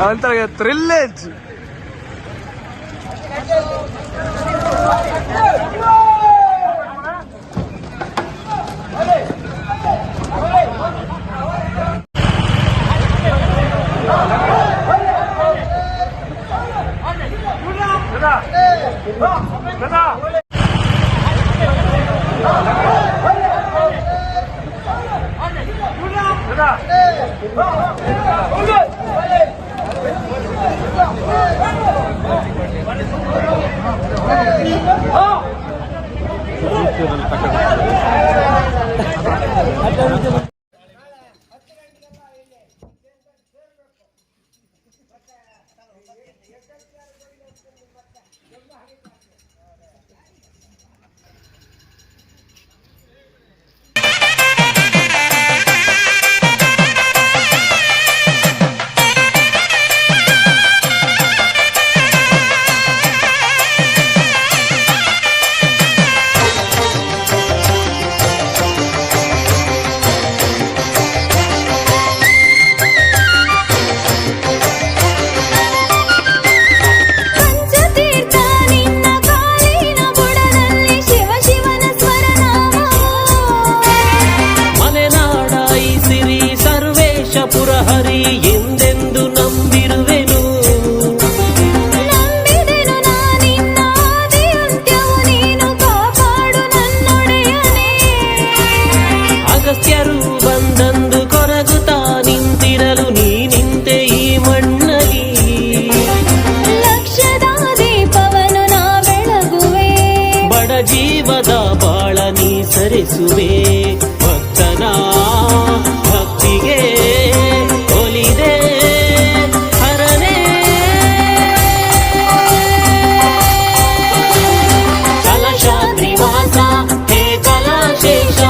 ಅಂತಾರೆ ಥ್ರಿಲ್ಲೇಜ್. ಜೀವದ ಬಾಳ ನೀ ಸರಿಸುವೆ ಭಕ್ತನ ಭಕ್ತಿಗೆ ಒಲಿದೆ ಹರನೇ ಕಲಶಾದ್ರಿವಾಸ ಹೇ ಕಲಾಶೇಷ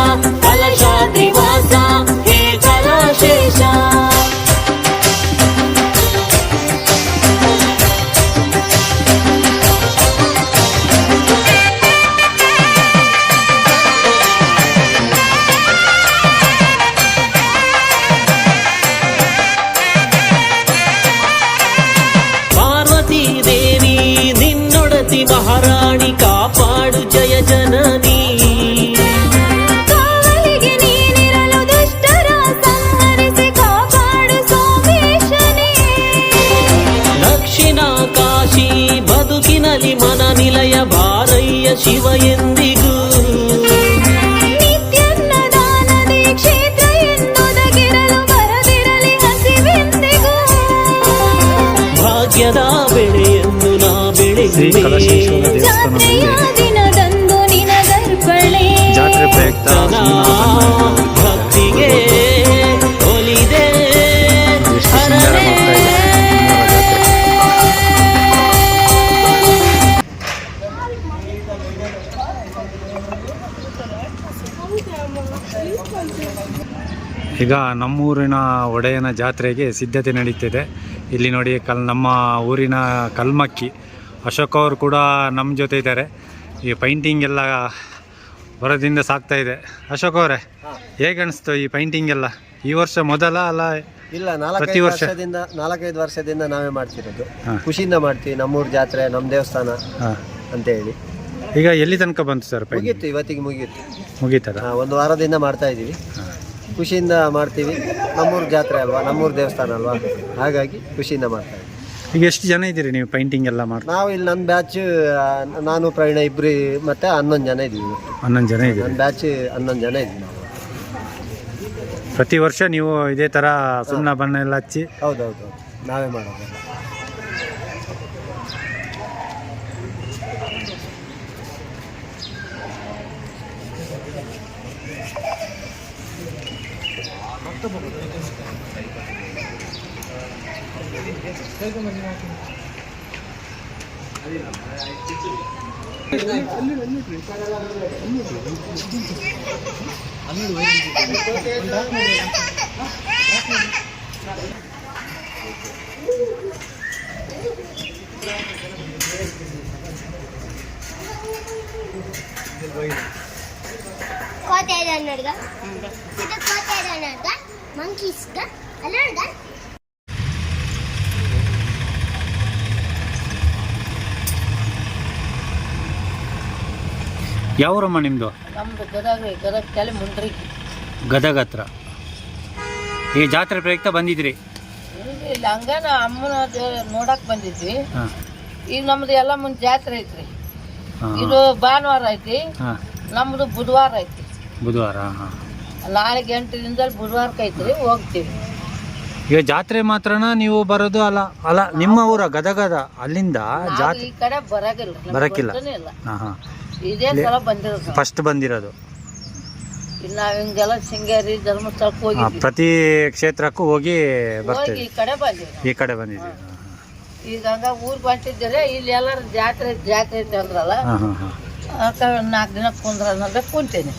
ಕಲಶಾದ್ರಿವಾಸ ಹೇ ಕಲಾಶೇಷ ಮಹಾರಾಣಿ ಕಾಪಾಡು ಜಯ ಜನನಿ ಕಾವಲಿಗೆ ನೀನಿರಲು ದುಷ್ಟರ ಸಂಹರಿಸಿ ಕಾಪಾಡು ಸೋಮೇಶನೇ ದಕ್ಷಿಣ ಕಾಶಿ ಬದುಕಿನಲ್ಲಿ ಮನ ನಿಲಯ ಬಾರಯ್ಯ ಶಿವ ಎಂದಿಗೂ ನಿತ್ಯನ್ನದಾನದೇ ಕ್ಷೇತ್ರ ಎನ್ನುವುದಗಿರಲು ಬರದಿರಲಿ ಹಸಿವೆಂದಿಗೂ ಭಾಗ್ಯದ ಬೆಳೆಯನ್ನು ನಾ ಬೆಳೆಯುವೆ ಜಾತ್ರೆಯ ದಿನದಂದು ನಿನಗರ್ಪಣೆ ಭಕ್ತಿಗೆ ಒಲಿದೆ ಹರನೇ ಈಗ ನಮ್ಮೂರಿನ ಒಡೆಯನ ಜಾತ್ರೆಗೆ ಸಿದ್ಧತೆ ನಡೀತಿದೆ. ಇಲ್ಲಿ ನೋಡಿ ನಮ್ಮ ಊರಿನ ಕಲ್ಮಕ್ಕಿ ಅಶೋಕ್ ಅವರು ಕೂಡ ನಮ್ಮ ಜೊತೆ ಇದ್ದಾರೆ. ಈ ಪೈಂಟಿಂಗ್ ಎಲ್ಲ ಹೊರದಿಂದ ಸಾಕ್ತಾ ಇದೆ. ಅಶೋಕ್ ಅವರೇ, ಹೇಗೆ ಅನಿಸ್ತು ಈ ಪೈಂಟಿಂಗ್ ಎಲ್ಲ? ಈ ವರ್ಷ ಮೊದಲ ಅಲ್ಲ? ಇಲ್ಲ, ಪ್ರತಿ ವರ್ಷ? 4-5 ವರ್ಷದಿಂದ ನಾವೇ ಮಾಡ್ತಿರೋದು. ಹಾ. ಖುಷಿಯಿಂದ ಮಾಡ್ತೀವಿ. ನಮ್ಮೂರು ಜಾತ್ರೆ, ನಮ್ಮ ದೇವಸ್ಥಾನ ಹಾಂ. ಅಂತ ಹೇಳಿ. ಈಗ ಎಲ್ಲಿ ತನಕ ಬಂತು ಸರ್ ಪೈಂಟಿಂಗ್? ಮುಗೀತು, ಇವತ್ತಿಗೆ ಮುಗೀತು. ಮುಗೀತದ? ಒಂದು ವಾರದಿಂದ ಮಾಡ್ತಾ ಇದ್ದೀವಿ. ಖುಷಿಯಿಂದ ಮಾಡ್ತೀವಿ. ನಮ್ಮೂರು ಜಾತ್ರೆ ಅಲ್ವಾ, ನಮ್ಮೂರು ದೇವಸ್ಥಾನ ಅಲ್ವಾ, ಹಾಗಾಗಿ ಖುಷಿಯಿಂದ ಮಾಡ್ತಾ ಇದ್ದೀವಿ. ಈಗ ಎಷ್ಟು ಜನ ಇದ್ದೀರಿ ನೀವು ಪೈಂಟಿಂಗ್ ಎಲ್ಲ ಮಾಡ್ತಾ? ನಾವು ಇಲ್ಲಿ ನನ್ನ ಬ್ಯಾಚ್, ನಾನು ಪ್ರವೀಣ ಇಬ್ಬರು ಮತ್ತೆ 11 ಜನ ಇದ್ದೀವಿ. 11 ಜನ ಇದ್ದೀರಿ. ನನ್ನ ಬ್ಯಾಚ್ 11 ಜನ ಇದ್ದೀವಿ ನಾವು. ಪ್ರತಿ ವರ್ಷ ನೀವು ಇದೇ ಥರ ಸುಣ್ಣ ಬಣ್ಣ ಎಲ್ಲ ಹಚ್ಚಿ? ಹೌದೌದು, ನಾವೇ ಮಾಡೋದು. కోతేడు అన్నాడుగా సిద్ధ కోతేడు అన్నాడుగా మంకీస్గా అన్నాడుగా. ಯಾವೂರಮ್ಮ ನಿಮ್ಮದು? ನಮ್ದು ಗದಗ ತಲೆ ಮುಂಡ್ರಿ. ಗದಗ ಹತ್ರ. ಈ ಜಾತ್ರೆ ಪ್ರಯುಕ್ತ ಬಂದಿದ್ರಿ? ಇಲ್ಲಿ ಹಂಗಾನ ಅಮ್ಮನ ನೋಡಕ್ ಬಂದಿದ್ವಿ. ಹಾಂ. ಈಗ ನಮ್ದು ಎಲ್ಲ ಮುಂದೆ ಜಾತ್ರೆ ಐತ್ರಿ. ಹಾಂ. ಇದು ಭಾನುವಾರ ಐತಿ, ಹಾಂ. ನಮ್ದು ಬುಧವಾರ ಐತಿ. ಬುಧವಾರ? ಹಾಂ. ನಾಳೆಗೆ 8 ಬುಧವಾರಕ್ಕೆ ಐತ್ರಿ, ಹೋಗ್ತೀವಿ. ಈಗ ಜಾತ್ರೆ ಮಾತ್ರನಾ ನೀವು ಬರೋದು? ಅಲ್ಲ ನಿಮ್ಮ ಊರ ಗದಗದ ಅಲ್ಲಿಂದ ನಾವು ಜಾತ್ರೆ ಈ ಕಡೆ ಬರಕಿಲ್ಲ, ನಮ್ಗೆ ಬರಕ್ಕಿಲ್ಲ? ಗೊತ್ತನೇ ಇಲ್ಲ. ಹಾಂ ಹಾಂ. ಇದೇ ಸಲ ಬಂದಿರೋದು ನಾವು. ಫಸ್ಟ್ ಬಂದಿರೋದು? ಇನ್ನು ನಾವ್ ಹಿಂಗೆಲ್ಲ ಶೃಂಗೇರಿ ಧರ್ಮಸ್ಥಳಕ್ಕೆ ಹಾಂ. ಹೋಗಿದ್ವಿ. ಪ್ರತಿ ಕ್ಷೇತ್ರಕ್ಕೂ ಹೋಗಿ ಹೋಗಿ ಬರ್ತೀವಿ. ಈ ಕಡೆ ಬಂದಿವಿ. ಈ ಕಡೆ ಬಂದಿದ್ದೀವಿ. ಈಗ ಹಂಗ ಊರಿಗೆ ಹೊಂಟಿದ್ದೀರಿ, ಇಲ್ಲಿ ಎಲ್ಲರೂ ಜಾತ್ರೆ ಐತೆ ಅಂದ್ರಲ್ಲ, ಹಾಂ ಹಾಂ ಹಾಂ. 4 ದಿನ ಕುಂದ್ರ ಕುಂತೀನಿ.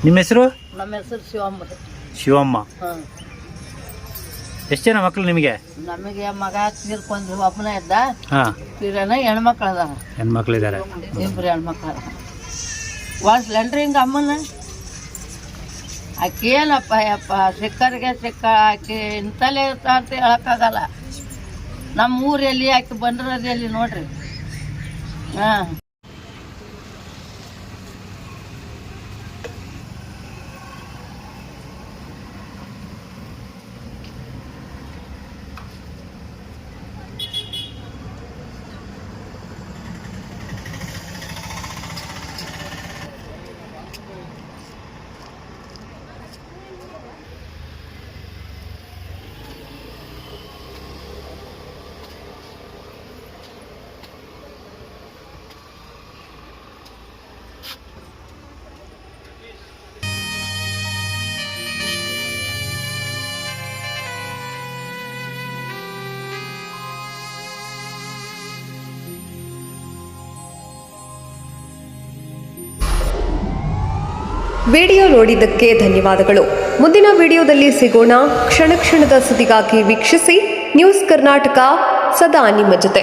ನಿಮ್ಮ ಹೆಸರು? ನಮ್ಮ ಹೆಸರು ಶಿವಮ್ಮ. ಶಿವಮ್ಮ. ಹಾಂ. ಎಷ್ಟು ಜನ ಮಕ್ಕಳು ನಿಮಗೆ? ನಮಗೆ ಮಗ ತೀರ್ಕೊಂಡ್ರು, ಒಬ್ಬನ ಇದ್ದ. ಹಾಂ. ತೀರನ ಹೆಣ್ಮಕ್ಳು ಅದಾರ, ಹೆಣ್ಮಕ್ಳಿದ್ದಾರೆ? 2 ಹೆಣ್ಮಕ್ಳು ಅದಾರ. ವಾಡ್ಸ್ಲೇನ್ರಿ ಹಿಂಗೆ ಅಮ್ಮನ? ಆಕೆ ಏನಪ್ಪ ಯಪ್ಪ, ಸಿಕ್ಕರಿಗೆ ಸಿಕ್ಕ ಆಕೆ ಇಂತಲೇ ಇರ್ತಾ ಅಂತ ಹೇಳಕ್ಕಾಗಲ್ಲ. ನಮ್ಮ ಊರಲ್ಲಿ ಆಕೆ ಬಂದಿರೋದು ಎಲ್ಲಿ ನೋಡ್ರಿ. ಹಾಂ. ವಿಡಿಯೋ ನೋಡಿದ್ದಕ್ಕೆ ಧನ್ಯವಾದಗಳು. ಮುಂದಿನ ವಿಡಿಯೋದಲ್ಲಿ ಸಿಗೋಣ. ಕ್ಷಣ ಕ್ಷಣದ ಸುದ್ದಿಗಾಗಿ ವೀಕ್ಷಿಸಿ ನ್ಯೂಸ್ ಕರ್ನಾಟಕ, ಸದಾ ನಿಮ್ಮ ಜೊತೆ.